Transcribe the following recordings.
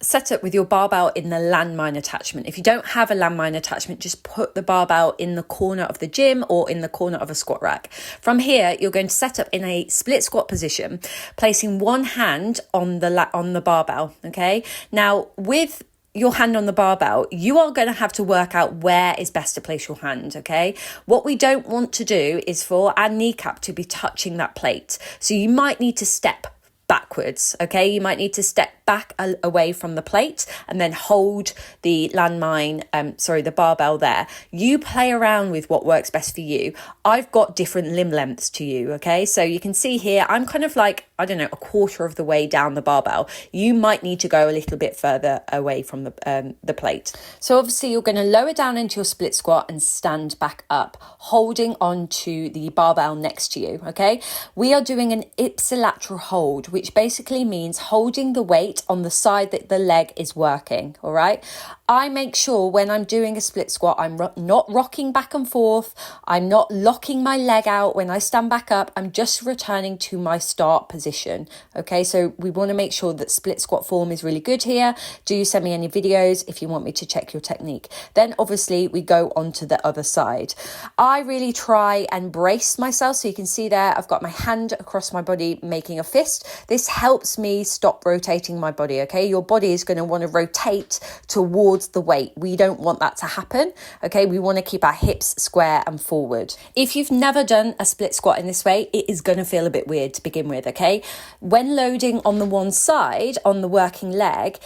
set up with your barbell in the landmine attachment. If you don't have a landmine attachment, just put the barbell in the corner of the gym or in the corner of a squat rack. From here, you're going to set up in a split squat position, placing one hand on the barbell, okay? Now, with your hand on the barbell, you are going to have to work out where is best to place your hand, okay? What we don't want to do is for our kneecap to be touching that plate. So you might need to step backwards, okay? You might need to step back away from the plate and then hold the the barbell there. You play around with what works best for you. I've got different limb lengths to you, okay? So you can see here, I'm kind of like, I don't know, a quarter of the way down the barbell. You might need to go a little bit further away from the plate. So obviously you're going to lower down into your split squat and stand back up, holding onto the barbell next to you, okay? We are doing an ipsilateral hold, which basically means holding the weight on the side that the leg is working, all right? I make sure when I'm doing a split squat, I'm not rocking back and forth. I'm not locking my leg out when I stand back up. I'm just returning to my start position, okay? So we want to make sure that split squat form is really good here. Do send me any videos if you want me to check your technique. Then obviously we go on to the other side. I really try and brace myself. So you can see there, I've got my hand across my body making a fist. This helps me stop rotating my body, okay? Your body is going to want to rotate towards the weight. We don't want that to happen, okay? We want to keep our hips square and forward. If you've never done a split squat in this way, it is going to feel a bit weird to begin with, okay? When loading on the one side, on the working leg,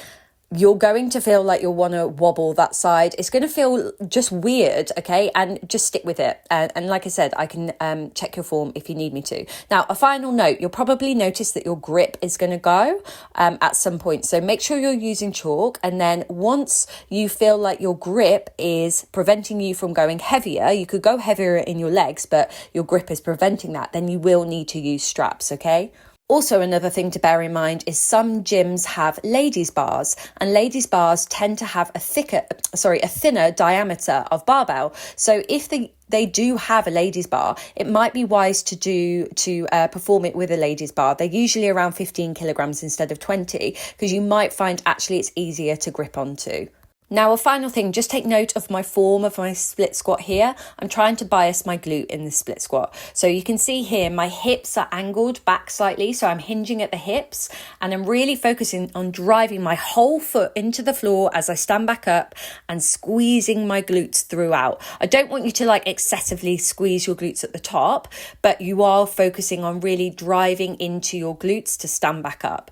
you're going to feel like you'll want to wobble that side. It's going to feel just weird, okay? And just stick with it. And like I said, I can check your form if you need me to. Now, a final note, you'll probably notice that your grip is going to go at some point. So make sure you're using chalk. And then once you feel like your grip is preventing you from going heavier, you could go heavier in your legs, but your grip is preventing that, then you will need to use straps, okay? Also, another thing to bear in mind is some gyms have ladies bars, and ladies bars tend to have a thinner diameter of barbell. So if they do have a ladies bar, it might be wise to perform it with a ladies bar. They're usually around 15 kilograms instead of 20, because you might find actually it's easier to grip onto. Now, a final thing, just take note of my form of my split squat here. I'm trying to bias my glute in the split squat. So you can see here, my hips are angled back slightly. So I'm hinging at the hips and I'm really focusing on driving my whole foot into the floor as I stand back up and squeezing my glutes throughout. I don't want you to like excessively squeeze your glutes at the top, but you are focusing on really driving into your glutes to stand back up.